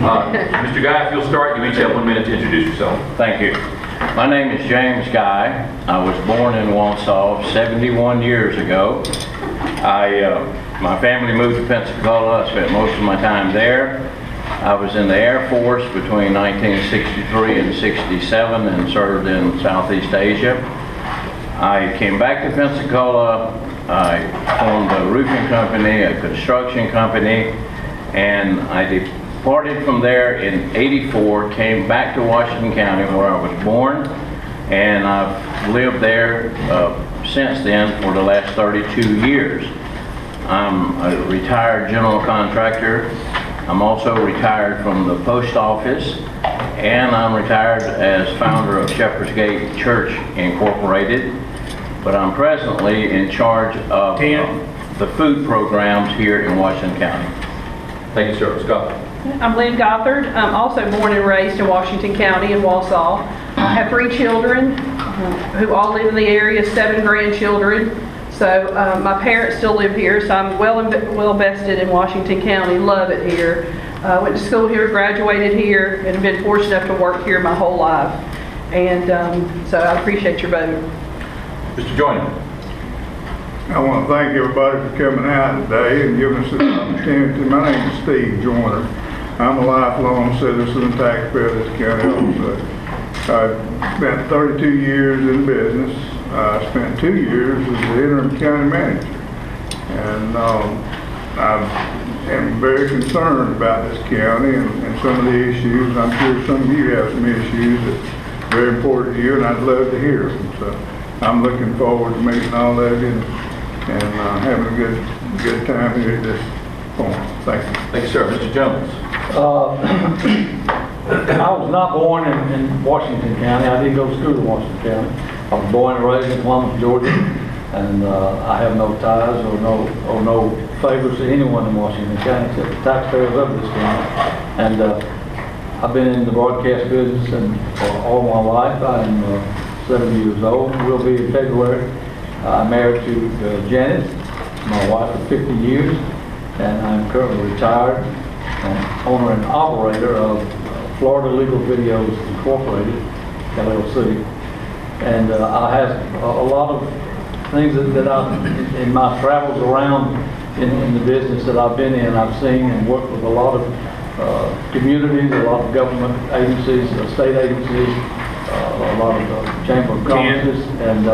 Mr. Guy, if you'll start, you each have 1 minute to introduce yourself. Thank you. My name is James Guy. I was born in Wausau 71 years ago. My family moved to Pensacola. I spent most of my time there. I was in the Air Force between 1963 and 67 and served in Southeast Asia. I came back to Pensacola. I owned a roofing company, a construction company, and I departed from there in '84, came back to Washington County where I was born, and I've lived there since then for the last 32 years. I'm a retired general contractor. I'm also retired from the post office, and I'm retired as founder of Shepherd's Gate Church Incorporated, but I'm presently in charge of the food programs here in Washington County. Thank you, sir. Scott. I'm Lynn Gothard. I'm also born and raised in Washington County in Wausau. I have 3 children who all live in the area, 7 grandchildren. So my parents still live here, so I'm well vested in Washington County. Love it here. Went to school here, graduated here, and been fortunate enough to work here my whole life. And so I appreciate your vote. Mr. Joyner. I want to thank everybody for coming out today and giving us this opportunity. My name is Steve Joyner. I'm a lifelong citizen and taxpayer of this county also. I've spent 32 years in business. I spent 2 years as the interim county manager. And I am very concerned about this county and some of the issues. I'm sure some of you have some issues that are very important to you, and I'd love to hear them. So I'm looking forward to meeting all of you and having a good time here at this point. Thank you. Thank you, sir. Mr. Jones. I was not born in Washington County. I did go to school in Washington County. I was born and raised in Columbus, Georgia, and I have no ties or no favors to anyone in Washington County except the taxpayers of this county. And I've been in the broadcast business for all my life. I'm 7 years old. Will be in February. I'm married to Janet, my wife of 50 years, and I'm currently retired and owner and operator of Florida Legal Videos Incorporated, LLC. And I have a lot of things that I've, in my travels around in the business that I've been in, I've seen and worked with a lot of communities, a lot of government agencies, state agencies, a lot of Chamber of Commerce, and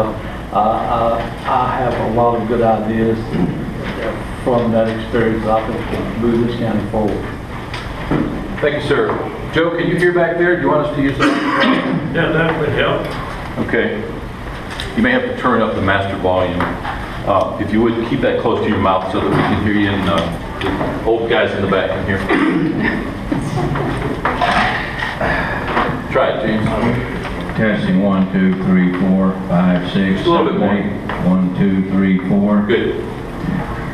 I have a lot of good ideas from that experience that I think will move this county forward. Thank you, sir. Joe, can you hear back there? Do you want us to use the microphone? Yeah, that would help. Okay. You may have to turn up the master volume. If you would, keep that close to your mouth so that we can hear you and the old guys in the back can hear. Try it, James. Testing 1, 2, 3, 4, 5, 6, A little bit 7, more. 8. 1, 2, 3, 4. Good.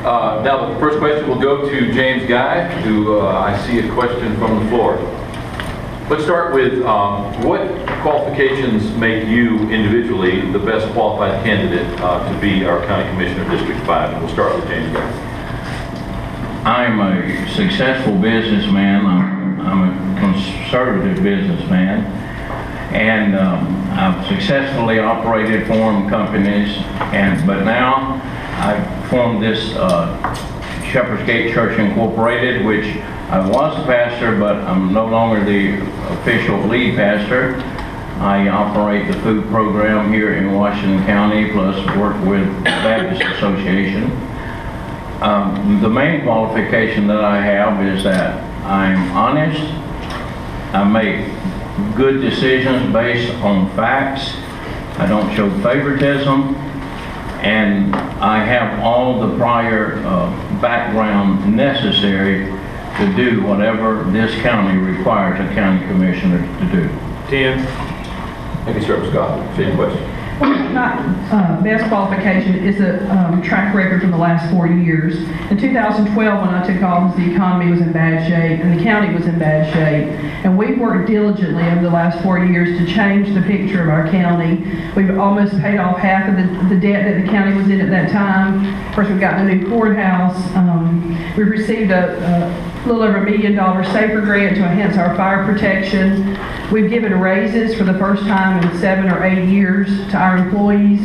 Now the first question will go to James Guy, who I see a question from the floor. Let's start with what qualifications make you individually the best qualified candidate to be our County Commissioner District 5? And we'll start with James Guy. I'm a successful businessman. I'm a conservative businessman, and I've successfully operated farm companies. But now I've formed this Shepherd's Gate Church Incorporated, which I was a pastor, but I'm no longer the official lead pastor. I operate the food program here in Washington County, plus work with the Baptist Association. The main qualification that I have is that I'm honest. I make good decisions based on facts. I don't show favoritism. And I have all the prior background necessary to do whatever this county requires a county commissioner to do. 10. Thank you, sir. Scott, same question. My best qualification is a track record from the last 4 years. In 2012, when I took office, the economy was in bad shape and the county was in bad shape. And we've worked diligently over the last 4 years to change the picture of our county. We've almost paid off half of the debt that the county was in at that time. Of course, we've gotten a new courthouse. We've received a little over $1 million SAFER grant to enhance our fire protection. We've given raises for the first time in 7 or 8 years to our employees.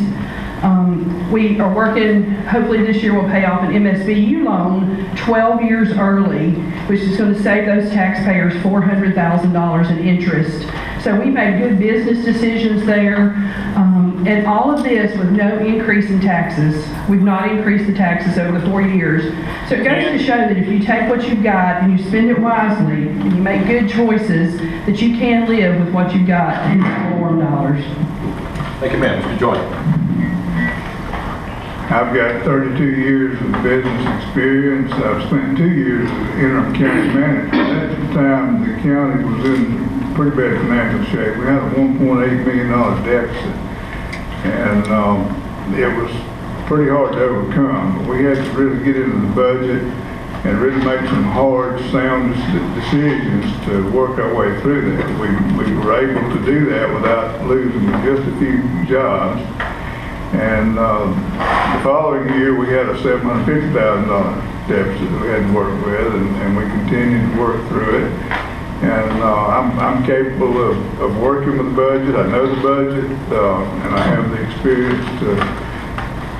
We are working, hopefully this year we'll pay off an MSBU loan 12 years early, which is going to save those taxpayers $400,000 in interest. So we made good business decisions there, and all of this with no increase in taxes. We've not increased the taxes over the 4 years. So it goes to show that if you take what you've got and you spend it wisely, and you make good choices, that you can live with what you've got in foreign dollars. Thank you, ma'am. Mr. Joyner. I've got 32 years of business experience. I've spent 2 years as interim county manager. At the time, the county was in pretty bad financial shape. We had a $1.8 million deficit, and it was pretty hard to overcome. But we had to really get into the budget and really make some hard, sound decisions to work our way through that. We were able to do that without losing just a few jobs. And the following year, we had a $750,000 deficit that we had to work with, and we continued to work through it. And I'm capable of working with the budget. I know the budget, and I have the experience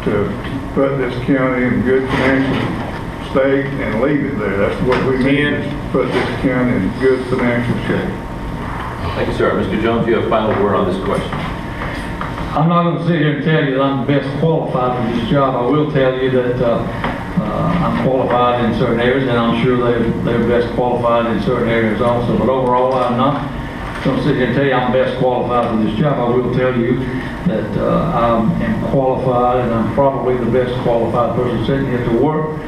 to put this county in good financial state and leave it there. That's what we need, is put this county in good financial shape. Thank you, sir. Mr. Jones, you have a final word on this question. I'm not going to sit here and tell you that I'm the best qualified for this job. I will tell you that I'm qualified in certain areas, and I'm sure they're best qualified in certain areas also. But overall, I'm not going to sit here and tell you I'm best qualified for this job. I will tell you that I am qualified, and I'm probably the best qualified person sitting here to work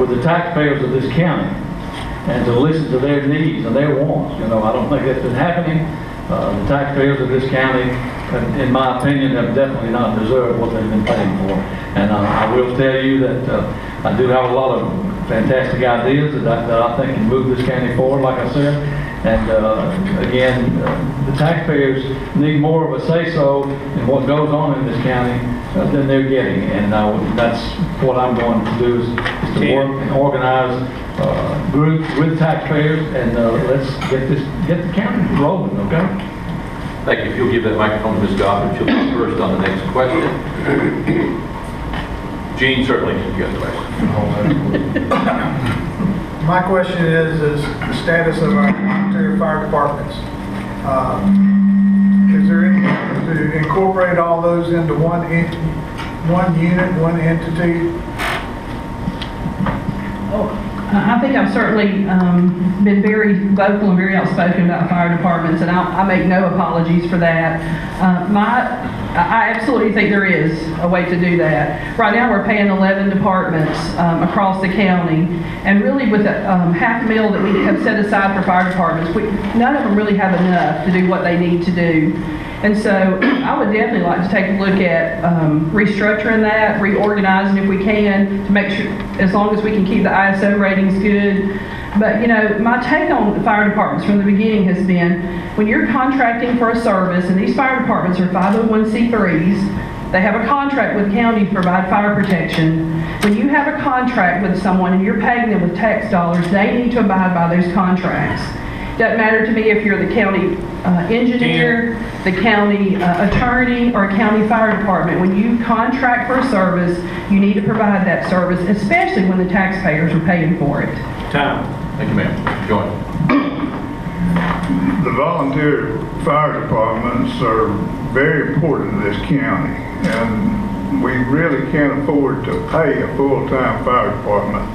with the taxpayers of this county and to listen to their needs and their wants. You know, I don't think that's been happening. The taxpayers of this county, in my opinion, have definitely not deserved what they've been paying for. And I will tell you that I do have a lot of fantastic ideas that I think can move this county forward, like I said. And again, the taxpayers need more of a say-so in what goes on in this county than they're getting. And that's what I'm going to do, is to work and organize groups with taxpayers, and let's get the county rolling, okay? Thank you. If you'll give that microphone to Ms. Goddard, she'll be first on the next question. Gene, certainly, you got the question. My question is the status of our volunteer fire departments. Is there any to incorporate all those into one unit, one entity? I think I've certainly been very vocal and very outspoken about fire departments, and I make no apologies for that. I absolutely think there is a way to do that. Right now, we're paying 11 departments across the county, and really with the $500,000 that we have set aside for fire departments, none of them really have enough to do what they need to do. And so I would definitely like to take a look at restructuring that, reorganizing if we can, to make sure, as long as we can keep the ISO ratings good. But, you know, my take on the fire departments from the beginning has been, when you're contracting for a service, and these fire departments are 501c3s, they have a contract with the county to provide fire protection. When you have a contract with someone and you're paying them with tax dollars, they need to abide by those contracts. Doesn't matter to me if you're the county engineer, the county attorney, or a county fire department. When you contract for a service, you need to provide that service, especially when the taxpayers are paying for it. Time. Thank you, ma'am. Mr. Joyner. The volunteer fire departments are very important to this county, and we really can't afford to pay a full-time fire department.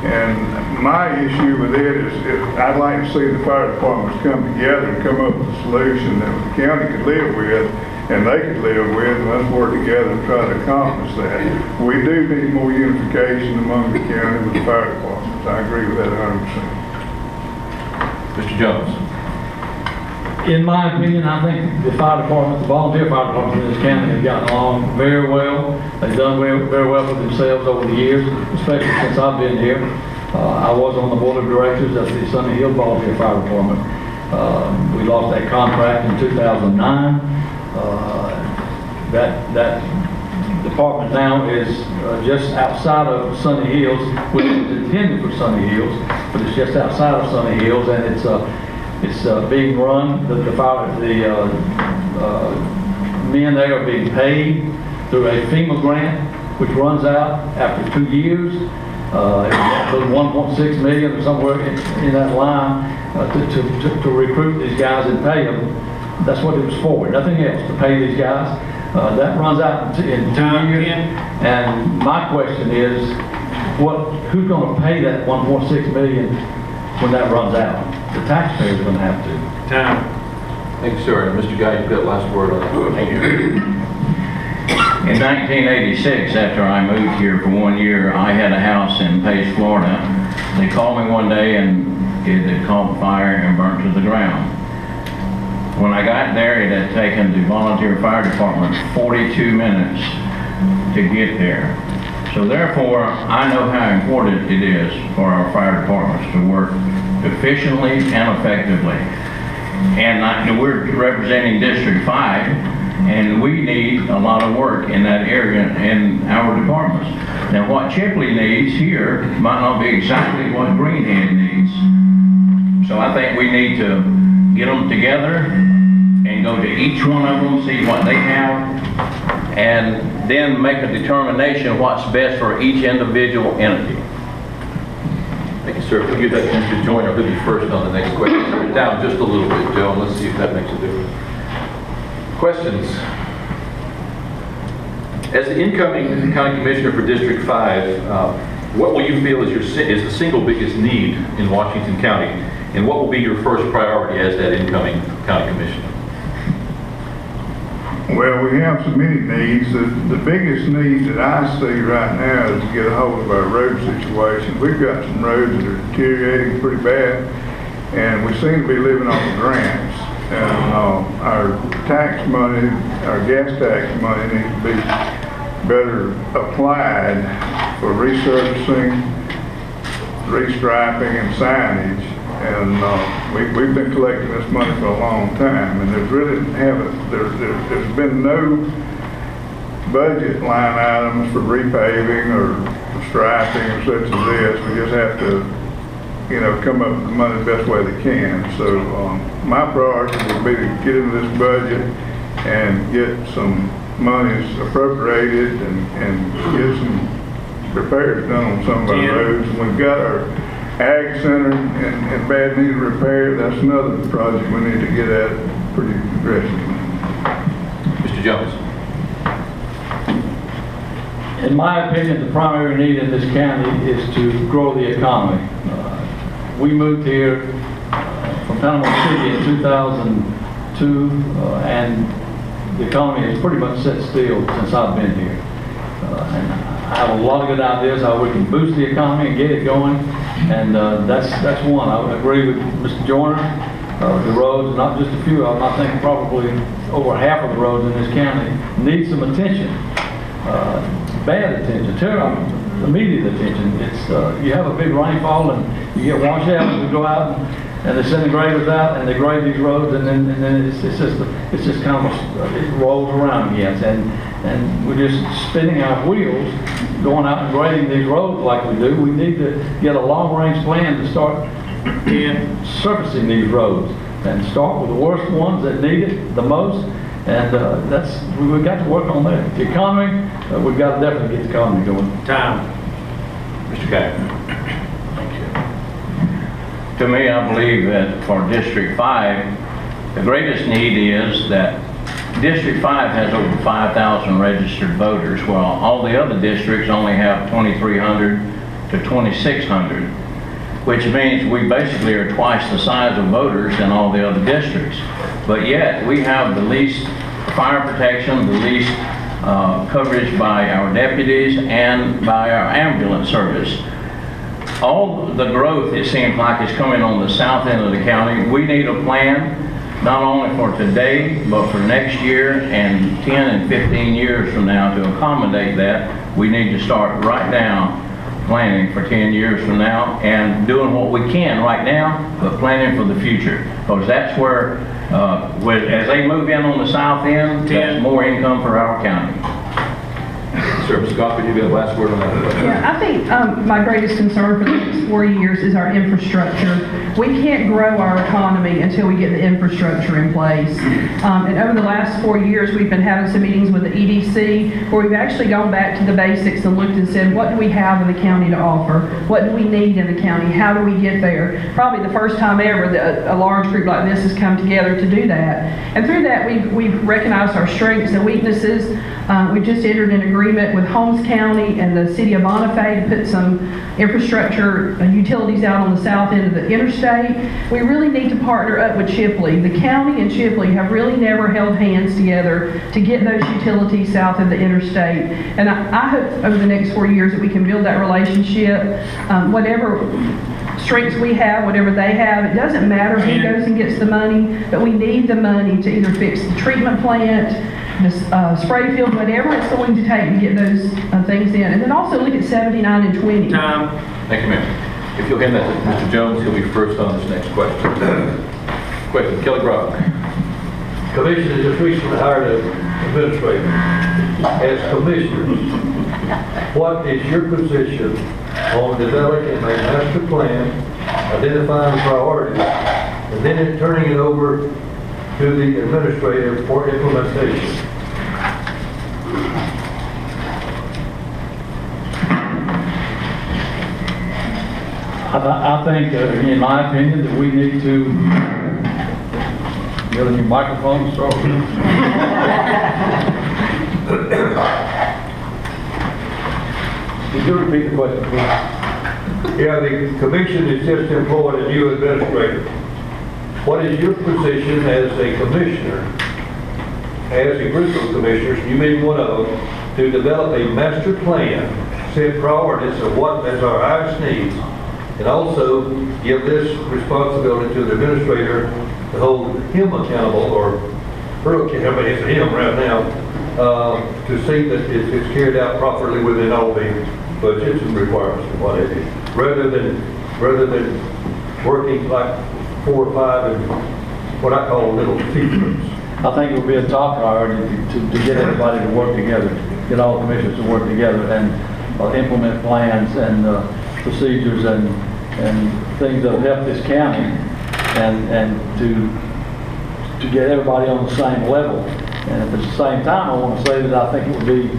And my issue with it is, I'd like to see the fire departments come together and come up with a solution that the county could live with and they could live with, and let's work together and try to accomplish that. We do need more unification among the county with the fire departments. I agree with that 100%. Mr. Jones. In my opinion, I think the fire department, the volunteer fire departments in this county have gotten along very well. They've done very well for themselves over the years, especially since I've been here. I was on the board of directors of the Sunny Hill Volunteer Fire Department. We lost that contract in 2009. That department now is just outside of Sunny Hills, which is intended for Sunny Hills. but it's just outside of Sunny Hills, and it's being run, the men there are being paid through a FEMA grant, which runs out after 2 years. It's 1.6 million or somewhere in that line to recruit these guys and pay them. That's what it was for, nothing else, to pay these guys. That runs out in 2 years. And my question is, who's going to pay that 1.6 million when that runs out? The taxpayers are going to have to. Thank you, sir. And Mr. Guy, you've got last word on that. Thank you. In 1986, after I moved here for 1 year, I had a house in Pace, Florida. They called me one day and it had caught fire and burnt to the ground. When I got there, it had taken the volunteer fire department 42 minutes to get there. So therefore, I know how important it is for our fire departments to work efficiently and effectively. And we're representing District 5, and we need a lot of work in that area in our departments. Now, what Chipley needs here might not be exactly what Greenhead needs. So I think we need to get them together and go to each one of them, see what they have, and then make a determination what's best for each individual entity. Thank you, sir. If we give that to Mr. Joyner, he'll be first on the next question. Turn it down just a little bit, Joe, and let's see if that makes a difference. Questions? As the incoming county commissioner for District 5, what will you feel is the single biggest need in Washington County, and what will be your first priority as that incoming county commissioner? Well, we have so many needs. The biggest need that I see right now is to get a hold of our road situation. We've got some roads that are deteriorating pretty bad, and we seem to be living off of grants. And our tax money, our gas tax money needs to be better applied for resurfacing, restriping, and signage. And we've been collecting this money for a long time, and there's been no budget line items for repaving or for striping or such as this. We just have to, come up with the money the best way they can. So my priority would be to get into this budget and get some monies appropriated and get some repairs done on some of our roads. And we've got our Ag Center in bad need of repair. That's another project we need to get at pretty aggressively. Mr. Jones. In my opinion, the primary need in this county is to grow the economy. We moved here from Panama City in 2002, and the economy has pretty much set still since I've been here. And I have a lot of good ideas how we can boost the economy and get it going, and that's one. I would agree with Mr. Joyner. The roads, not just a few of them, I think probably over half of the roads in this county need some attention. Bad attention, immediate attention. It's you have a big rainfall and you get washouts, we go out and they send the graders out and they grade these roads, and then it's just kind of it rolls around again, and we're just spinning our wheels going out and grading these roads like we do. We need to get a long-range plan to start surfacing these roads and start with the worst ones that need it the most. And we've got to work on that. The economy, we've got to definitely get the economy going. Time. Mr. Guy. Thank you. To me, I believe that for District 5, the greatest need is that District 5 has over 5,000 registered voters, while all the other districts only have 2,300 to 2,600, which means we basically are twice the size of voters in all the other districts. But yet, we have the least fire protection, the least coverage by our deputies and by our ambulance service. All the growth, it seems like, is coming on the south end of the county. We need a plan, not only for today, but for next year and 10 and 15 years from now to accommodate that. We need to start right now planning for 10 years from now and doing what we can right now, but planning for the future. Because that's where, as they move in on the south end, that's more income for our county. Sir, Ms. Goff, would you get a last word on that? Yeah, I think my greatest concern for the next 4 years is our infrastructure. We can't grow our economy until we get the infrastructure in place. And over the last 4 years, we've been having some meetings with the EDC where we've actually gone back to the basics and looked and said, what do we have in the county to offer? What do we need in the county? How do we get there? Probably the first time ever that a large group like this has come together to do that. And through that, we've recognized our strengths and weaknesses. We just entered an agreement with Holmes County and the city of Bonifay to put some infrastructure utilities out on the south end of the interstate. We really need to partner up with Chipley. The county and Chipley have really never held hands together to get those utilities south of the interstate. And I hope over the next 4 years that we can build that relationship. Whatever strengths we have, whatever they have, it doesn't matter who goes and gets the money, but we need the money to either fix the treatment plant, the spray field, whatever it's going to take to get those things in. And then also look at 79 and 20. Time. Thank you, ma'am. If you'll hand that to Mr. Jones, he'll be first on this next question. Question, Kelly Brock. Commission has just recently hired an administrator. As commissioners, what is your position on developing a master plan, identifying priorities, and then turning it over to the administrator for implementation? I think, in my opinion, that we need to get a new microphone started. Could you repeat the question, please? Yeah, the commission has just employed a new administrator. What is your position as a commissioner, as a group of commissioners, you being one of them, to develop a master plan, set priorities of what is our highest needs, and also give this responsibility to the administrator to hold him accountable, or her accountable, it's a him right now, to see that it's carried out properly within all the budgets and requirements and what it is, rather than working like 4 or 5 and what I call little secrets. I think it would be a top priority to get everybody to work together, get all the commissioners to work together and implement plans and procedures and things that will help this county and to get everybody on the same level. And at the same time, I want to say that I think it would be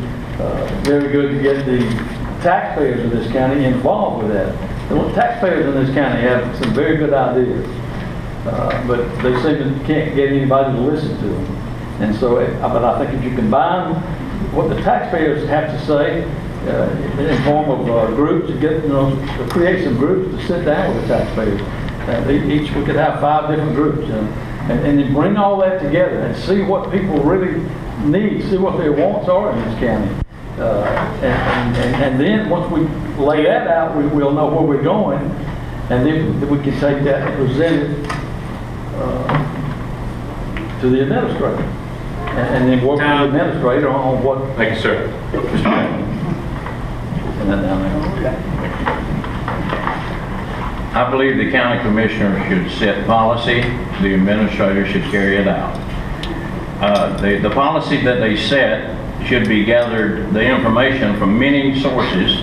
very good to get the taxpayers of this county involved with that. The taxpayers in this county have some very good ideas, but they seem to can't get anybody to listen to them. And so, but I think if you combine what the taxpayers have to say in form of groups, to get create some groups to sit down with the taxpayers. Each we could have 5 different groups, and then bring all that together and see what people really need, see what their wants are in this county. And then once we lay that out, we'll know where we're going, and then we can take that and present it to the administrator, and then work with the administrator on what. Thank you, sir. Mr. Jones. And then down there. I believe the county commissioner should set policy, the administrator should carry it out. The policy that they set should be gathered, the information from many sources,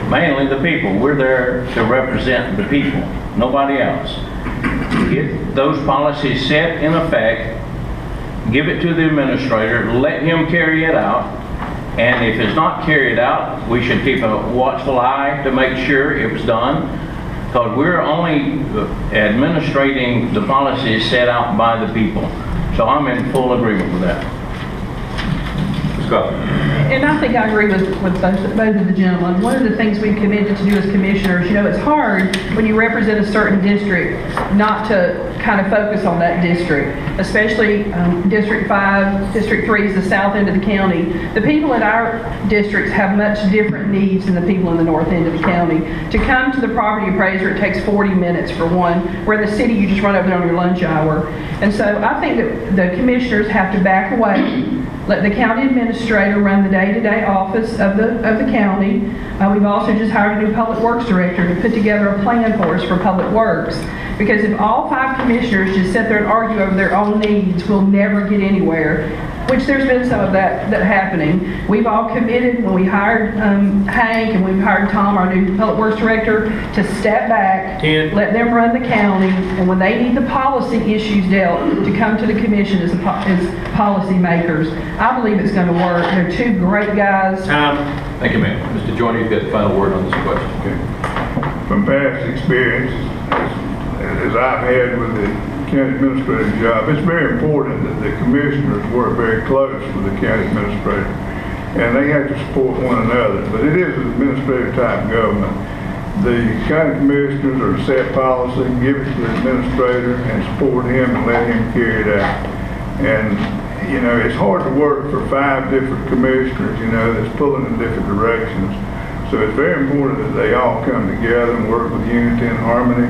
mainly the people. We're there to represent the people, nobody else. Get those policies set in effect, give it to the administrator, let him carry it out, and if it's not carried out, we should keep a watchful eye to make sure it was done, because we're only administrating the policies set out by the people. So I'm in full agreement with that. Scott. And I think I agree with both of the gentlemen. One of the things we've committed to do as commissioners, it's hard when you represent a certain district not to kind of focus on that district, especially District 5, District 3 is the south end of the county. The people in our districts have much different needs than the people in the north end of the county. To come to the property appraiser, it takes 40 minutes for one, where the city, you just run over there on your lunch hour. And so I think that the commissioners have to back away. Let the county administrator run the day-to-day office of the county. We've also just hired a new public works director to put together a plan for us for public works. Because if all 5 commissioners just sit there and argue over their own needs, we'll never get anywhere. which there's been some of that happening. We've all committed, when we hired Hank and we've hired Tom, our new Public Works Director, to step back, let them run the county, and when they need the policy issues dealt, to come to the commission as policy makers. I believe it's going to work. They're two great guys. Thank you, ma'am. Mr. Joyner, you've got the final word on this question. From past experience, as I've had with the county administrative job, it's very important that the commissioners work very close with the county administrator, and they have to support one another. But it is an administrative type government. The county commissioners are to set policy, give it to the administrator, and support him and let him carry it out. And you know, it's hard to work for 5 different commissioners, you know, that's pulling in different directions. So it's very important that they all come together and work with unity and harmony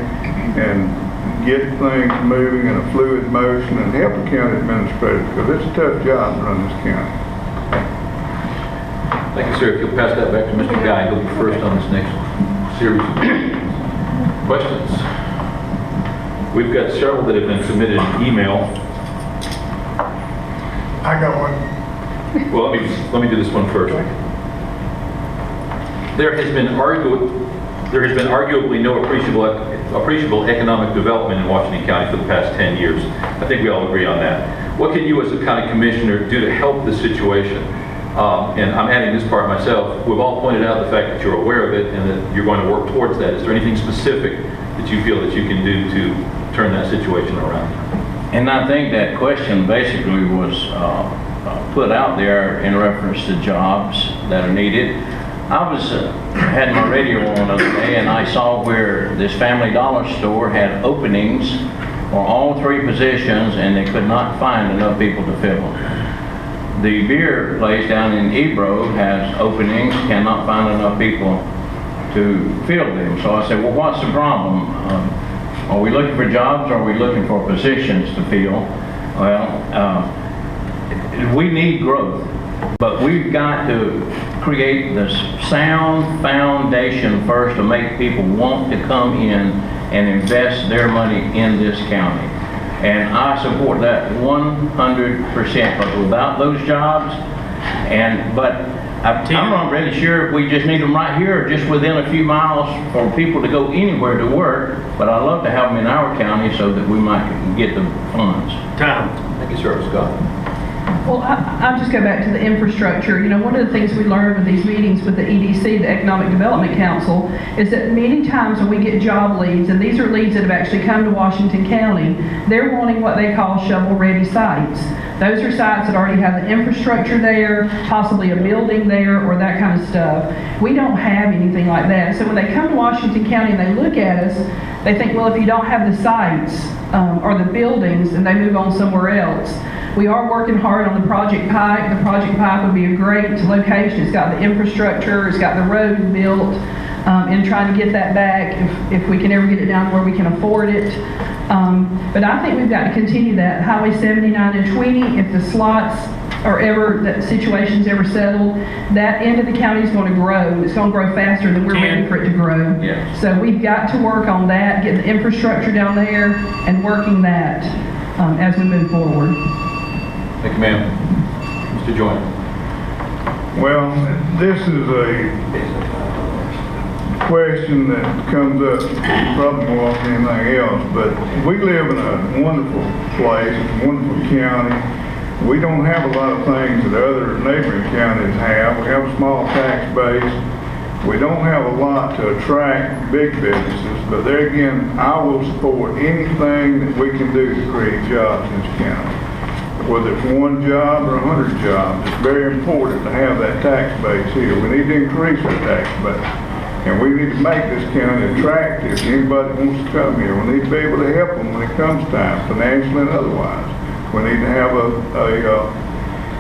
and get things moving in a fluid motion and help the county administrator, because it's a tough job to run this county. Thank you, sir. If you'll pass that back to Mr. Guy, he'll be first on this next series of questions. We've got several that have been submitted in email. I got one. Well, let me do this one first. There has been arguably no appreciable economic development in Washington County for the past 10 years. I think we all agree on that. What can you as a county commissioner do to help the situation? And I'm adding this part myself. We've all pointed out the fact that you're aware of it and that you're going to work towards that. Is there anything specific that you feel that you can do to turn that situation around? And I think that question basically was put out there in reference to jobs that are needed. I had my radio on the other day, and I saw where this Family Dollar store had openings for all 3 positions, and they could not find enough people to fill them. The beer place down in Ebro has openings, cannot find enough people to fill them. So I said, well, what's the problem? Are we looking for jobs, or are we looking for positions to fill? Well, we need growth, but we've got to create this sound foundation first to make people want to come in and invest their money in this county. And I support that 100%, but without those jobs, but I'm not really sure if we just need them right here or just within a few miles for people to go anywhere to work, but I'd love to have them in our county so that we might get the funds. Thank you, sir. Scott. Well, I'll just go back to the infrastructure. You know, one of the things we learned with these meetings with the EDC, the Economic Development Council, is that many times when we get job leads, and these are leads that have actually come to Washington County, they're wanting what they call shovel-ready sites. Those are sites that already have the infrastructure there, possibly a building there, or that kind of stuff. We don't have anything like that. So when they come to Washington County and they look at us, they think, well, if you don't have the sites or the buildings, and they move on somewhere else. We are working hard on the Project Pike. The Project Pike would be a great location. It's got the infrastructure, it's got the road built, and trying to get that back if we can ever get it down where we can afford it. But I think we've got to continue that. Highway 79 and 20, if the slots are ever, that situation's ever settled, that end of the county is going to grow. It's going to grow faster than we're ready for it to grow. Yeah. So we've got to work on that, getting the infrastructure down there and working that as we move forward. Thank you, ma'am. Mr. Joyner. Well, this is a question that comes up probably more than anything else, but we live in a wonderful place, a wonderful county. We don't have a lot of things that other neighboring counties have. We have a small tax base. We don't have a lot to attract big businesses, but there again, I will support anything that we can do to create jobs in this county. Whether it's 1 job or 100 jobs, it's very important to have that tax base here. We need to increase our tax base. And we need to make this county attractive to anybody that wants to come here. We need to be able to help them when it comes time, financially and otherwise. We need to have a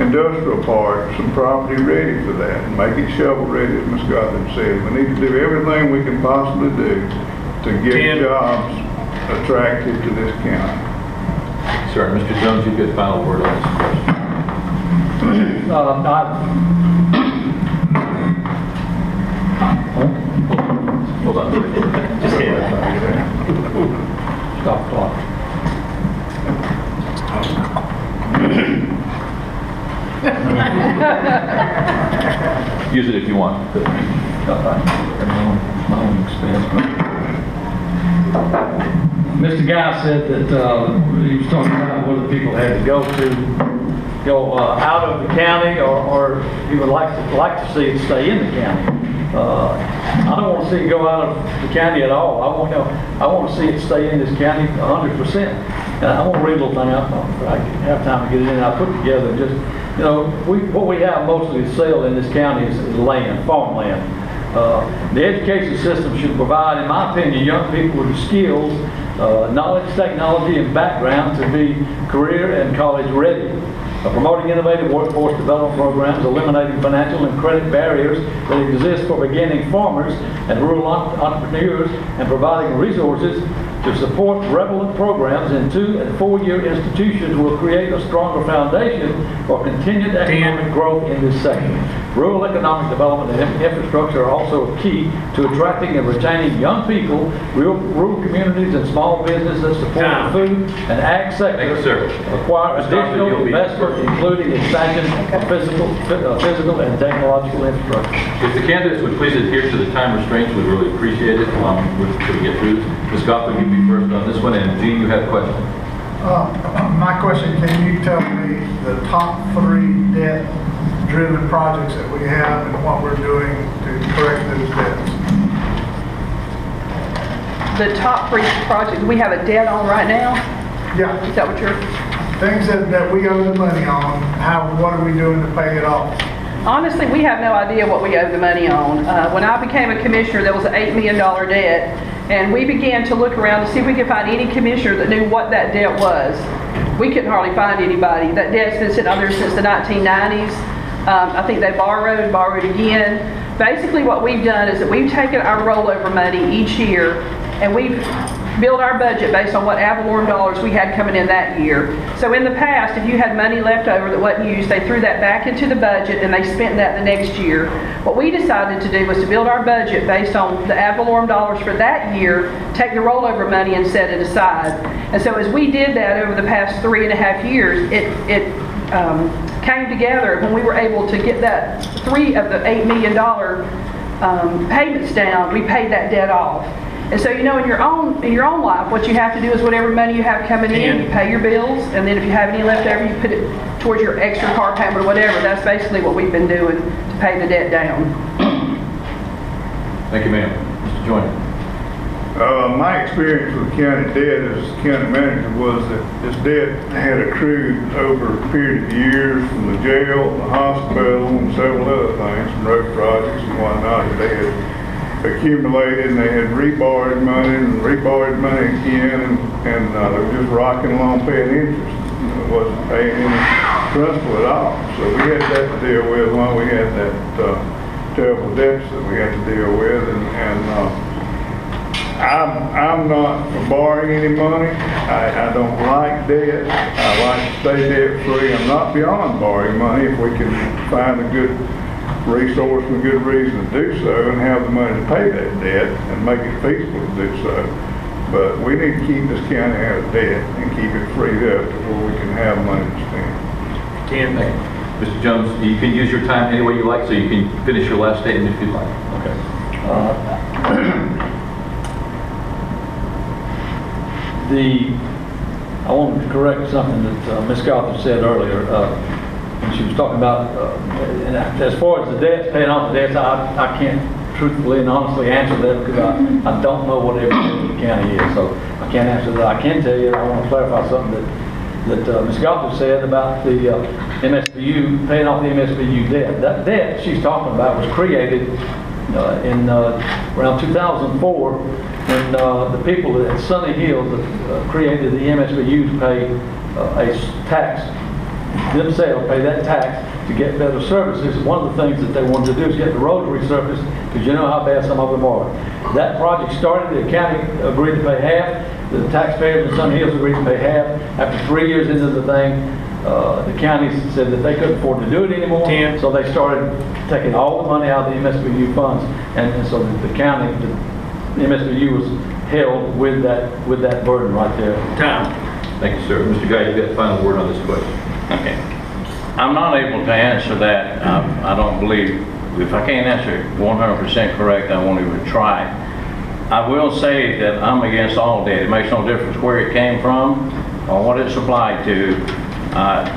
industrial park, some property ready for that, and make it shovel ready, as Ms. Gothard said. We need to do everything we can possibly do to get jobs attractive to this county. Sir, Mr. Jones, you've got the final word on this question. Hold on. Just stand up. Stop the clock. Use it if you want. My own expense. Mr. Guy said that, he was talking about whether people had to go out of the county or he would like to see it stay in the county. I don't want to see it go out of the county at all. I want to see it stay in this county 100%. And I want to read a little thing out. I have time to get it in. I put together just, what we have mostly to sell in this county is land, farmland. The education system should provide, in my opinion, young people with the skills, knowledge, technology, and background to be career and college ready. Promoting innovative workforce development programs, eliminating financial and credit barriers that exist for beginning farmers and rural entrepreneurs, and providing resources to support relevant programs in 2- and 4-year institutions will create a stronger foundation for continued economic growth in this sector. Rural economic development and infrastructure are also key to attracting and retaining young people. Rural communities and small businesses that support the food and ag sector Thank you, sir. require Mr. Doctor, additional you'll be- investment, including expansion of physical and technological infrastructure. If the candidates would please adhere to the time restraints, we'd really appreciate it. Should we get through? Ms. Goffman, you be first on this one, and Gene, you have a question. My question, can you tell me the top 3 debt-driven projects that we have and what we're doing to correct those debts? The top 3 projects we have a debt on right now, Yeah, is that what you're? things that we owe the money on, what are we doing to pay it off? Honestly, we have no idea what we owe the money on. When I became a commissioner, there was an $8 million debt, and we began to look around to see if we could find any commissioner that knew what that debt was. We couldn't hardly find anybody. That debt's been sitting on there since the 1990s. I think they borrowed again. Basically, what we've done is that we've taken our rollover money each year, and we've build our budget based on what ad valorem dollars we had coming in that year. So in the past, if you had money left over that wasn't used, they threw that back into the budget and they spent that the next year. What we decided to do was to build our budget based on the ad valorem dollars for that year, take the rollover money and set it aside. And so as we did that over the past 3.5 years, it came together when we were able to get that 3 of the $8 million payments down. We paid that debt off. And so, in your own life, what you have to do is whatever money you have coming in, you pay your bills, and then if you have any left over, you put it towards your extra car payment or whatever. That's basically what we've been doing to pay the debt down. Thank you, ma'am. Mr. Joyner. My experience with county debt as county manager was that this debt had accrued over a period of years from the jail, the hospital, and several other things, from road projects and whatnot. They had accumulated, and they had reborrowed money again, and they were just rocking along paying interest. It wasn't paying any principal at all. So we had that to deal with while we had that terrible deficit we had to deal with, and I'm not for borrowing any money. I don't like debt. I like to stay debt free. I'm not beyond borrowing money if we can find a good resource and a good reason to do so and have the money to pay that debt and make it feasible to do so. But we need to keep this county out of debt and keep it freed up to where we can have money to spend. Thank you. Mr. Jones, you can use your time any way you like, so you can finish your last statement if you'd like. Okay. I wanted to correct something that Ms. Gotham said earlier. When she was talking about, and as far as the debts, paying off the debts, I can't truthfully and honestly answer that because I don't know what every debt in the county is, so I can't answer that. I can tell you, I want to clarify something that Ms. Gotham said about the MSBU, paying off the MSBU debt. That debt she's talking about was created in around 2004 when the people at Sunny Hills created the MSBU to pay a tax themselves, pay that tax to get better services. One of the things that they wanted to do is get the roads resurfaced because you know how bad some of them are. That project started, the county agreed to pay half, the taxpayers in Sunny Hills agreed to pay half. After 3 years into the thing, the county said that they couldn't afford to do it anymore, so they started taking all the money out of the MSBU funds, and so the county, the MSBU was held with that burden right there. Thank you, sir. Mr. Guy, you've got the final word on this question. Okay. I'm not able to answer that. I don't believe, if I can't answer it 100% correct, I won't even try. I will say that I'm against all debt. It makes no difference where it came from or what it's applied to.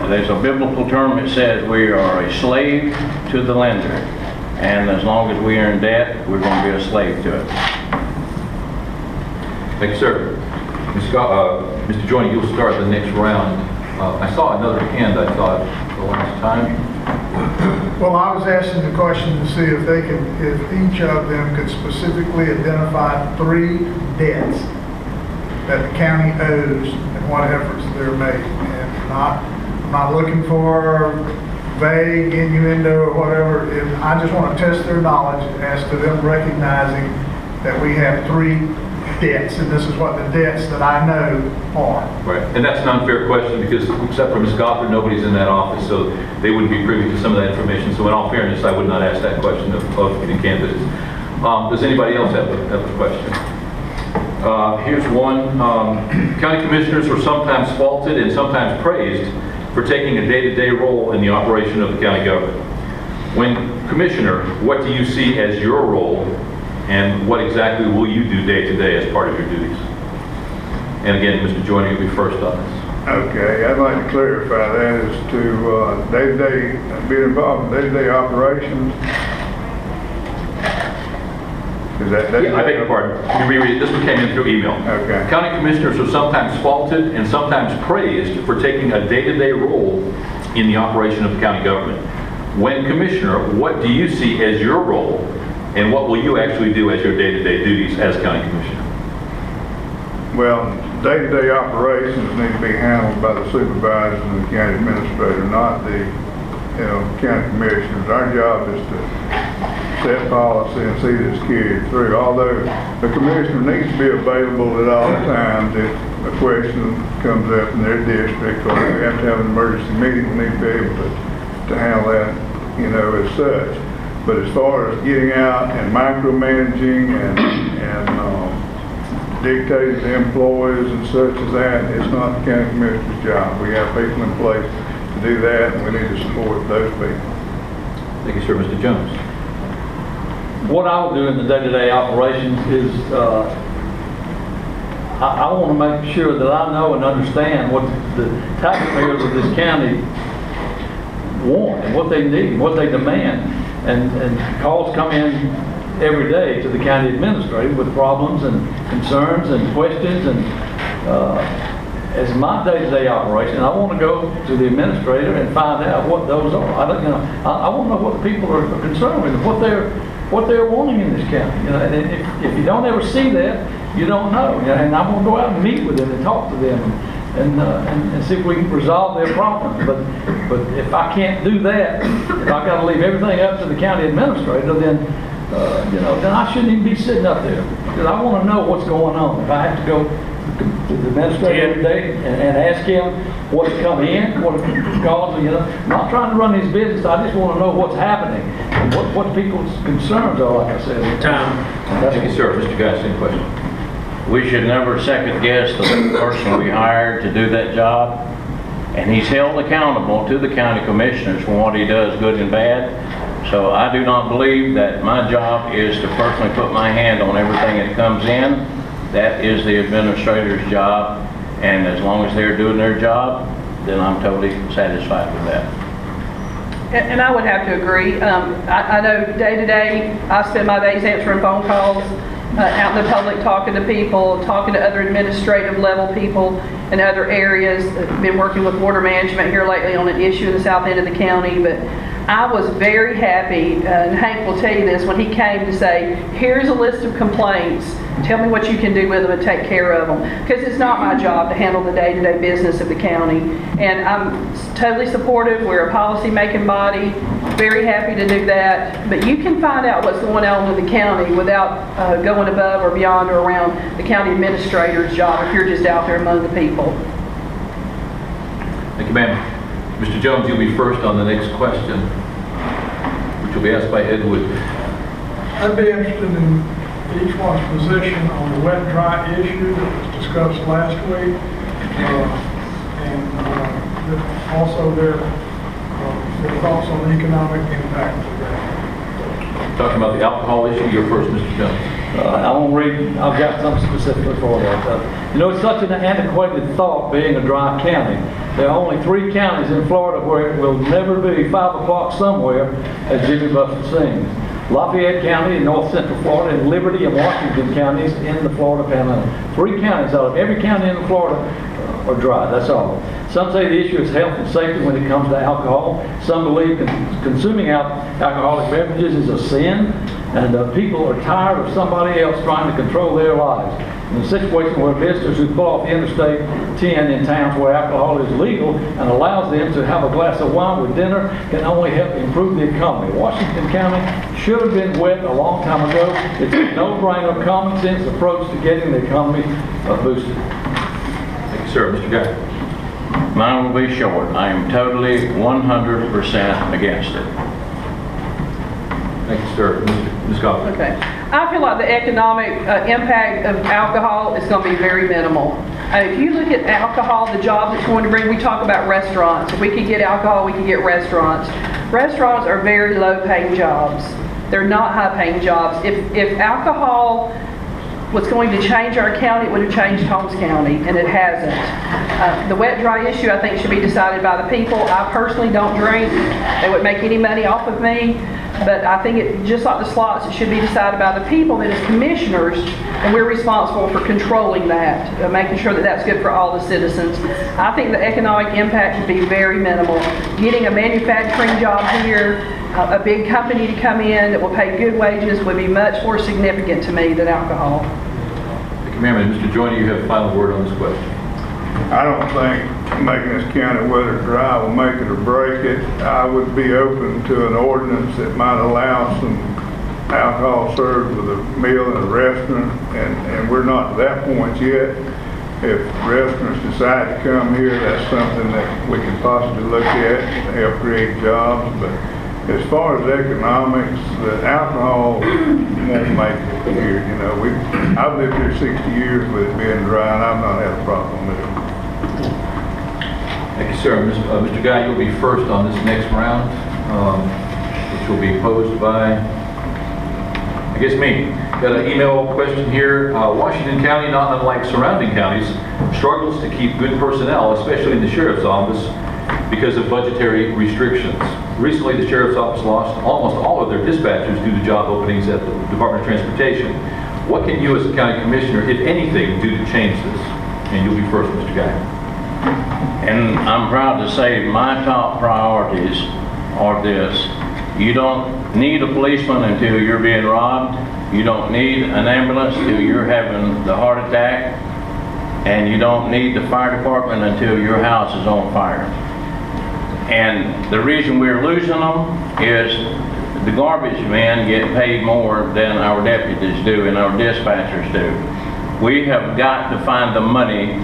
There's a biblical term that says we are a slave to the lender. And as long as we are in debt, we're going to be a slave to it. Thank you, sir. Mr. Joyner, you'll start the next round. I saw another hand, I thought, the last time. Well, I was asking the question to see if they could, if each of them could specifically identify 3 debts that the county owes and what efforts they're making. And I'm not looking for vague innuendo or whatever. I just want to test their knowledge as to them recognizing that we have 3 debts, and this is what the debts that I know are. Right, and that's an unfair question because except for Ms. Gothard, nobody's in that office, so they wouldn't be privy to some of that information. So in all fairness, I would not ask that question of the candidates. Does anybody else have a question? Here's one. County commissioners are sometimes faulted and sometimes praised for taking a day-to-day role in the operation of the county government. When commissioner, what do you see as your role, and what exactly will you do day-to-day as part of your duties? And again, Mr. Joyner, you'll be first on this. Okay, I'd like to clarify that as to day-to-day, being involved in day-to-day operations. Is that Yeah, I beg your pardon. Let me reread it. This one came in through email. Okay. County commissioners are sometimes faulted and sometimes praised for taking a day-to-day role in the operation of the county government. When commissioner, what do you see as your role, and what will you actually do as your day-to-day duties as county commissioner? Well, day-to-day operations need to be handled by the supervisors and the county administrator, not the, county commissioners. Our job is to set policy and see that it's carried through. Although the commissioner needs to be available at all times if a question comes up in their district or we have to have an emergency meeting, we need to be able to handle that, as such. But as far as getting out and micromanaging and dictating to employees and such as that, it's not the county commissioner's job. We have people in place to do that, and we need to support those people. Thank you, sir. Mr. Jones. What I will do in the day-to-day operations is I want to make sure that I know and understand what the taxpayers of this county want and what they need, what they demand. And calls come in every day to the county administrator with problems and concerns and questions. And as my day-to-day operation, I want to go to the administrator and find out what those are. I want to know what the people are concerned with, what they're wanting in this county. And if you don't ever see that, you don't know. And I'm going to go out and meet with them and talk to them and see if we can resolve their problems. But if I can't do that, if I've got to leave everything up to the county administrator, then I shouldn't even be sitting up there, because I want to know what's going on. If I have to go to the administrator every day and ask him what's come in, what calls, I'm not trying to run his business. I just want to know what's happening and what people's concerns are, like I said. Thank you, sir. Mr. Guy, same question. We should never second guess the person we hired to do that job. And he's held accountable to the county commissioners for what he does, good and bad. So I do not believe that my job is to personally put my hand on everything that comes in. That is the administrator's job. And as long as they're doing their job, then I'm totally satisfied with that. And I would have to agree. I know day to day, I spend my days answering phone calls, out in the public talking to people, talking to other administrative level people in other areas. Been working with water management here lately on an issue in the south end of the county, but I was very happy, and Hank will tell you this, when he came to say, here's a list of complaints, tell me what you can do with them and take care of them. Because it's not my job to handle the day-to-day business of the county. And I'm totally supportive. We're a policy-making body, very happy to do that. But you can find out what's going on in the county without going above or beyond or around the county administrator's job if you're just out there among the people. Thank you, ma'am. Mr. Jones, you'll be first on the next question, which will be asked by Ed Wood. I'd be interested in each one's position on the wet-dry issue that was discussed last week, and also their Your thoughts on the economic impact of that? Talking about the alcohol issue, you're first, Mr. Jones. I won't read, I've got something specifically for that. You know, it's such an antiquated thought being a dry county. There are only 3 counties in Florida where it will never be 5 o'clock somewhere, as Jimmy Buffett sings. Lafayette County in north central Florida, and Liberty and Washington counties in the Florida Panhandle. 3 counties out of every county in Florida are dry, that's all. Some say the issue is health and safety when it comes to alcohol. Some believe consuming alcoholic beverages is a sin, and people are tired of somebody else trying to control their lives. In a situation where visitors who pull off the Interstate 10 in towns where alcohol is legal and allows them to have a glass of wine with dinner can only help improve the economy. Washington County should have been wet a long time ago. It's a no-brainer, common sense approach to getting the economy boosted. Thank you, sir. Mr. Guy. Mine will be short. I am totally 100% against it. Thank you, sir. Ms. Goffin. Okay. I feel like the economic impact of alcohol is going to be very minimal. If you look at alcohol, the jobs it's going to bring, we talk about restaurants. If we could get alcohol, we could get restaurants. Restaurants are very low-paying jobs. They're not high-paying jobs. If alcohol was going to change our county, it would have changed Holmes County, and it hasn't. The wet-dry issue, I think, should be decided by the people. I personally don't drink. They wouldn't make any money off of me. But I think it, just like the slots, it should be decided by the people that as commissioners, and we're responsible for controlling that, making sure that that's good for all the citizens. I think the economic impact would be very minimal. Getting a manufacturing job here, a big company to come in that will pay good wages would be much more significant to me than alcohol. Thank you, ma'am. And Mr. Joyner, you have the final word on this question. I don't think making this county weather dry will make it or break it. I would be open to an ordinance that might allow some alcohol served with a meal in a restaurant, and we're not to that point yet. If restaurants decide to come here, that's something that we can possibly look at to help create jobs. But as far as economics, the alcohol won't make it here. You know, I've lived here 60 years with it being dry, and I've not had a problem with it. Thank you, sir. Mr. Guy, you'll be first on this next round, which will be posed by, I guess, me. Got an email question here. Washington County, not unlike surrounding counties, struggles to keep good personnel, especially in the sheriff's office, because of budgetary restrictions. Recently, the sheriff's office lost almost all of their dispatchers due to job openings at the Department of Transportation. What can you as a county commissioner, if anything, do to change this? And you'll be first, Mr. Guy. And I'm proud to say my top priorities are this. You don't need a policeman until you're being robbed. You don't need an ambulance until you're having the heart attack. And you don't need the fire department until your house is on fire. And the reason we're losing them is the garbage men get paid more than our deputies do and our dispatchers do. We have got to find the money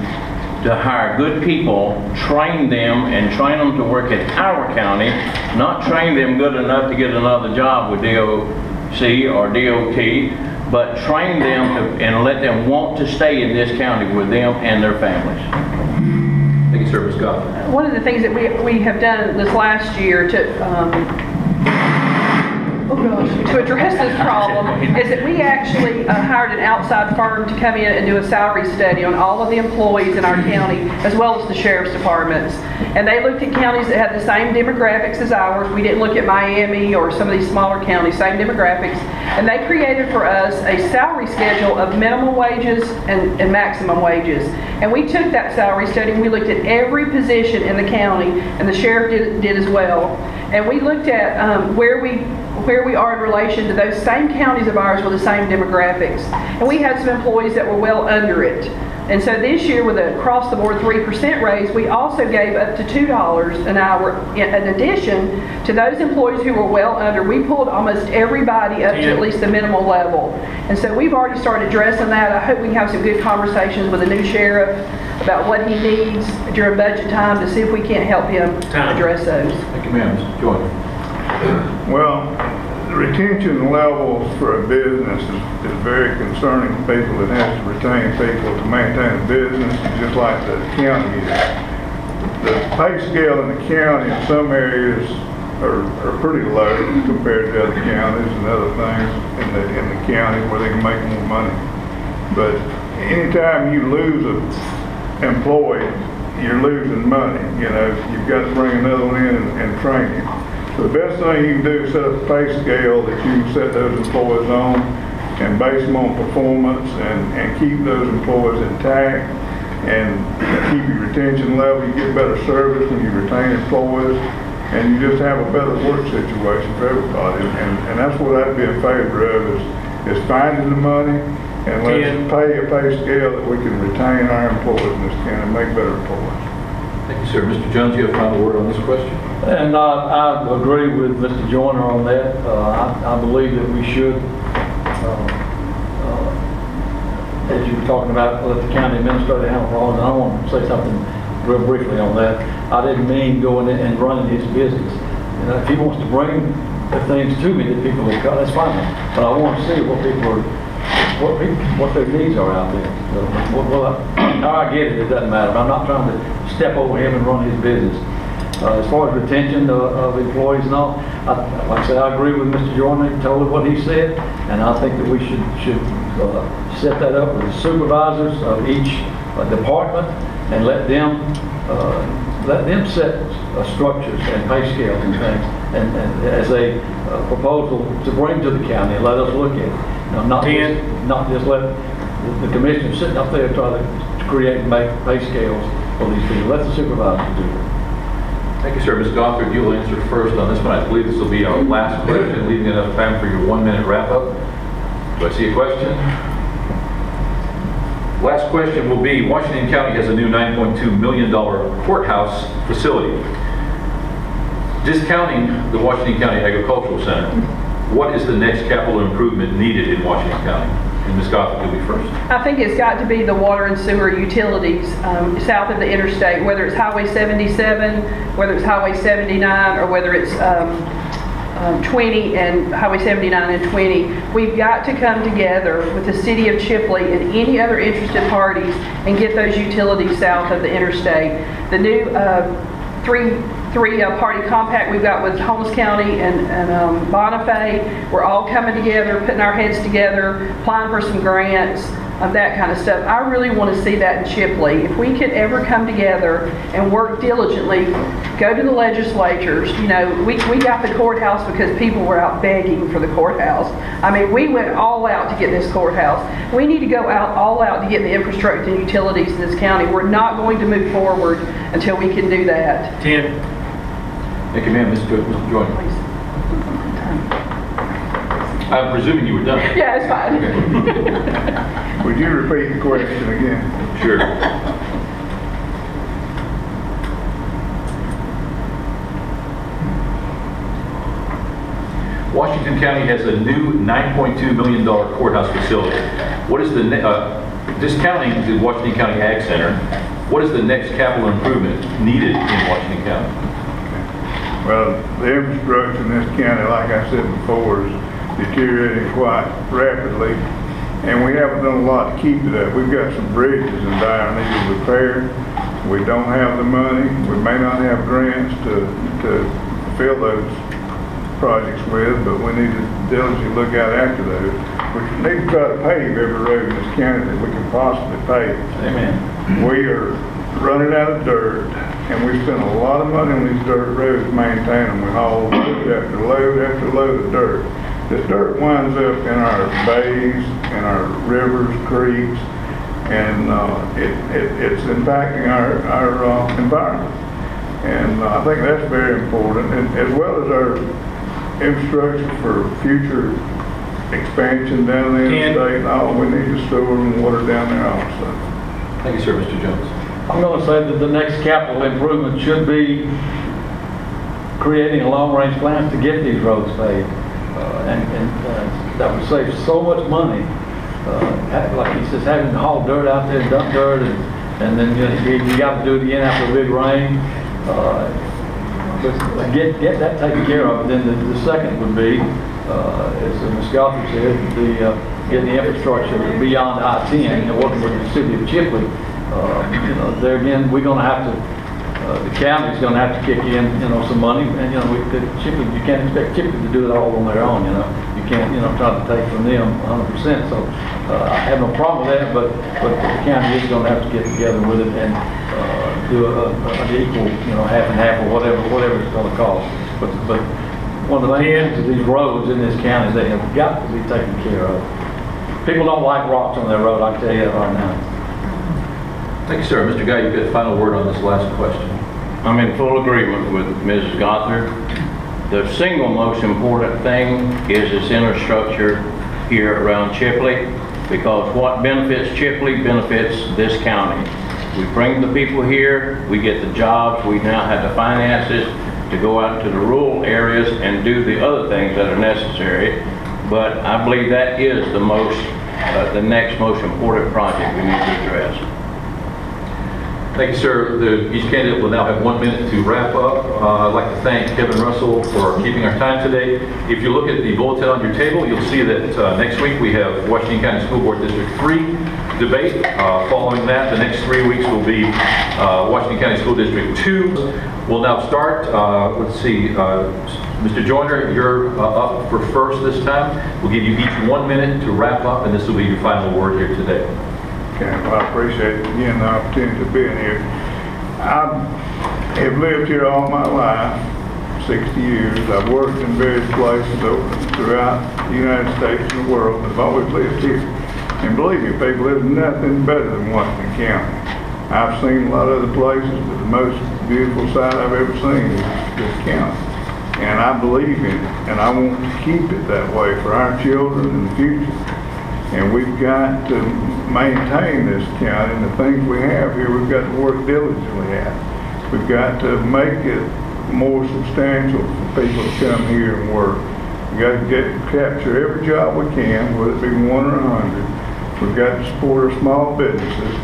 to hire good people, train them, and train them to work in our county, not train them good enough to get another job with DOC or DOT, but train them and let them want to stay in this county with them and their families. Thank you, sir. Ms. Goffin. One of the things that we have done this last year to address this problem is that we actually hired an outside firm to come in and do a salary study on all of the employees in our county, as well as the sheriff's departments. And they looked at counties that had the same demographics as ours. We didn't look at Miami or some of these smaller counties, same demographics. And they created for us a salary schedule of minimum wages and maximum wages. And we took that salary study and we looked at every position in the county, and the sheriff did as well. And we looked at where we are in relation to those same counties of ours with the same demographics. And we had some employees that were well under it. And so this year, with a across-the-board 3% raise, we also gave up to $2 an hour. In addition to those employees who were well under, we pulled almost everybody up to at least the minimal level. And so we've already started addressing that. I hope we can have some good conversations with the new sheriff about what he needs during budget time to see if we can't help him address those. Thank you, ma'am. Mr. Joyner. Well, the retention levels for a business is very concerning to people that has to retain people to maintain a business, just like the county is. The pay scale in the county in some areas are pretty low compared to other counties and other things in the county where they can make more money. But anytime you lose an employee, you're losing money. You know, you've got to bring another one in and train him. So the best thing you can do is set up a pay scale that you can set those employees on and base them on performance and keep those employees intact and keep your retention level. You get better service when you retain employees, and you just have a better work situation for everybody. And that's what I'd be in favor of is finding the money and let's pay a pay scale that we can retain our employees in this county and make better employees. Thank you, sir. Mr. Jones, you have a final word on this question? And I agree with Mr. Joyner on that. I believe that we should, as you were talking about, let the county administrator handle problems. I want to say something real briefly on that. I didn't mean going in and running his business. You know, if he wants to bring the things to me that people have got, that's fine. But I want to see what people are, what their needs are out there. How I get it, it doesn't matter. I'm not trying to step over him and run his business. As far as retention of employees and all, like I said, I agree with Mr. Joyner, totally what he said, and I think that we should set that up with the supervisors of each department and let them set structures and pay scales and things, and as a proposal to bring to the county and let us look at it. You know, not just let the commissioners sitting up there try to create and make pay scales for these people. Let the supervisors do it. Thank you, sir. Ms. Gothard, you'll answer first on this one. I believe this will be our last question, leaving enough time for your 1-minute wrap-up. Do I see a question? Last question will be, Washington County has a new $9.2 million courthouse facility. Discounting the Washington County Agricultural Center, what is the next capital improvement needed in Washington County? And Ms. Gothard, you'll be first. I think it's got to be the water and sewer utilities south of the interstate, whether it's Highway 77, whether it's Highway 79, or whether it's 20 and Highway 79 and 20. We've got to come together with the city of Chipley and any other interested parties and get those utilities south of the interstate. The new three-party compact we've got with Holmes County and Bonifay, we're all coming together, putting our heads together, applying for some grants, that kind of stuff. I really want to see that in Chipley. If we could ever come together and work diligently, go to the legislatures. You know, we got the courthouse because people were out begging for the courthouse. I mean, we went all out to get this courthouse. We need to go all out to get the infrastructure and utilities in this county. We're not going to move forward until we can do that. Thank you, ma'am. Mr. Joyner. I'm presuming you were done. Yeah, it's fine. Okay. Would you repeat the question again? Sure. Washington County has a new $9.2 million courthouse facility. What is the, discounting the Washington County Ag Center, what is the next capital improvement needed in Washington County? Well, the infrastructure in this county, like I said before, is deteriorating quite rapidly, and we haven't done a lot to keep it up. We've got some bridges in dire need of repair. We don't have the money. We may not have grants to fill those projects with, but we need to diligently look out after those. We need to try to pave every road in this county that we can possibly pave. Amen. We are running out of dirt, and we spend a lot of money on these dirt roads to maintain them. We haul load after load after load of dirt. This dirt winds up in our bays, in our rivers, creeks, and it's impacting our environment. And I think that's very important, and as well as our infrastructure for future expansion down the interstate. We need to store and water down there also. Thank you, sir. Mr. Jones. I'm going to say that the next capital improvement should be creating a long-range plan to get these roads paved. That would save so much money. Like he says, having to haul dirt out there, dump dirt, and then you got to do it again after a big rain. But get that taken care of. Then the second would be, as Ms. Gothard said, getting the infrastructure beyond I-10 and working with the city of Chipley. There again, we're going to have to the county's gonna have to kick in, some money, and, Chipley, you can't expect Chipley to do it all on their own, You can't, try to take from them 100%, so, I have no problem with that, but the county is gonna have to get together with it and, do an equal, half and half or whatever it's gonna cost. But one of the things of these roads in this county, they have got to be taken care of. People don't like rocks on their road, I can tell you that right now. Thank you, sir. Mr. Guy, you get the final word on this last question. I'm in full agreement with Mrs. Gothard. The single most important thing is this infrastructure here around Chipley, because what benefits Chipley benefits this county. We bring the people here, we get the jobs, we now have the finances to go out into the rural areas and do the other things that are necessary. But I believe that is the next most important project we need to address. Thank you, sir. Each candidate will now have 1 minute to wrap up. I'd like to thank Kevin Russell for keeping our time today. If you look at the bulletin on your table, you'll see that next week we have Washington County School Board District 3 debate. Following that, the next 3 weeks will be Washington County School District 2. We'll now start. Let's see. Mr. Joyner, you're up for first this time. We'll give you each 1 minute to wrap up, and this will be your final word here today. Okay, well, I appreciate, again, the opportunity to be in here. I have lived here all my life, 60 years. I've worked in various places throughout the United States and the world, but I've always lived here. And believe me, people, there's nothing better than Washington County. I've seen a lot of other places, but the most beautiful sight I've ever seen is this county. And I believe in it, and I want to keep it that way for our children in the future. And we've got to maintain this county, and the things we have here, we've got to work diligently at. We've got to make it more substantial for people to come here and work. We've got to capture every job we can, whether it be 1 or 100. We've got to support our small businesses.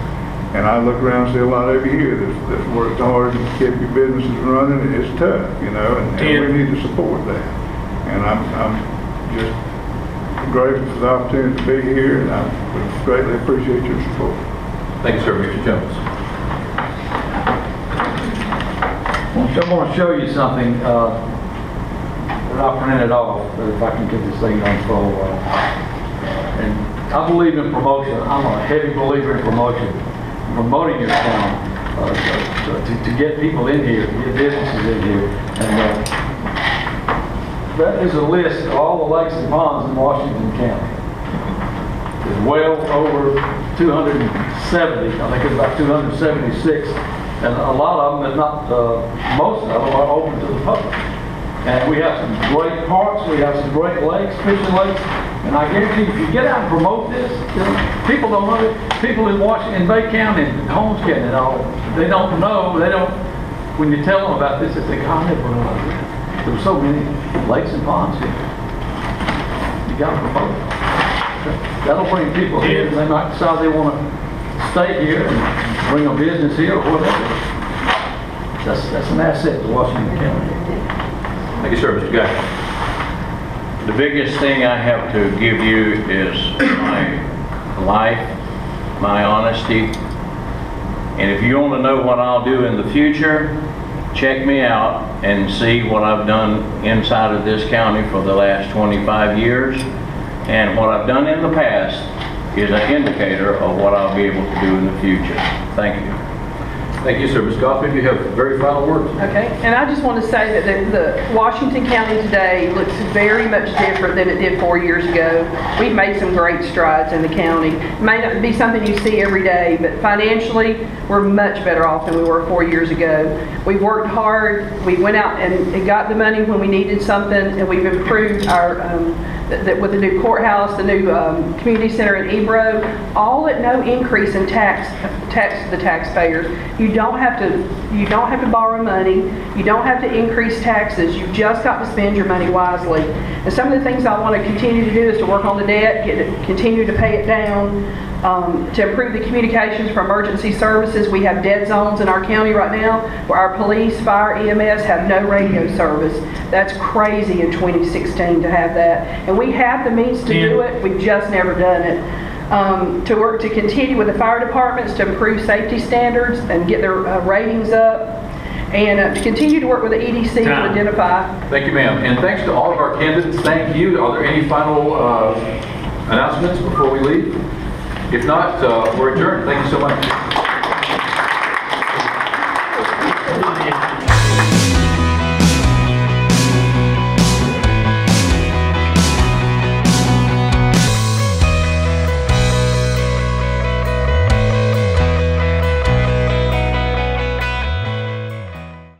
And I look around and see a lot of you here that's worked hard and kept your businesses running. It's tough, and we need to support that. And I'm just grateful for the opportunity to be here, and I greatly appreciate your support. Thank you, sir. Mr. Jones. I'm going to show you something that I printed off, if I can get this thing on full. And I believe in promotion. I'm a heavy believer in promotion. Promoting your town to get people in here, to get businesses in here. And that is a list of all the lakes and ponds in Washington County. There's well over 270, I think it's about 276, and a lot of them, but not most of them, are open to the public. And we have some great parks, we have some great lakes, fishing lakes, and I guarantee if you get out and promote this, people don't know it. People in Washington, Bay County, and Holmes County and all, they don't know, when you tell them about this, they think, I never know about this. There's so many lakes and ponds here. You got to promote it. That'll bring people here, and they might decide they want to stay here and bring a business here or whatever. That's an asset to Washington County. Thank you, sir. Mr. Guy. The biggest thing I have to give you is my life, my honesty. And if you want to know what I'll do in the future, check me out and see what I've done inside of this county for the last 25 years. And what I've done in the past is an indicator of what I'll be able to do in the future. Thank you. Thank you, sir. Ms. Gothard, you have very final words. Okay, and I just want to say that the Washington County today looks very much different than it did 4 years ago. We've made some great strides in the county. It may not be something you see every day, but financially, we're much better off than we were 4 years ago. We've worked hard. We went out and got the money when we needed something, and we've improved our, with the new courthouse, the new community center in Ebro, all at no increase in tax to the taxpayers. You don't have to borrow money. You don't have to increase taxes. You've just got to spend your money wisely. And some of the things I want to continue to do is to work on the debt, continue to pay it down, to improve the communications for emergency services. We have dead zones in our county right now where our police, fire, EMS have no radio service. That's crazy in 2016 to have that. And we have the means to do it. We've just never done it. To continue with the fire departments to improve safety standards and get their ratings up. and to continue to work with the EDC to identify. Thank you, ma'am. And thanks to all of our candidates. Thank you. Are there any final announcements before we leave? If not, we're adjourned. Thank you so much.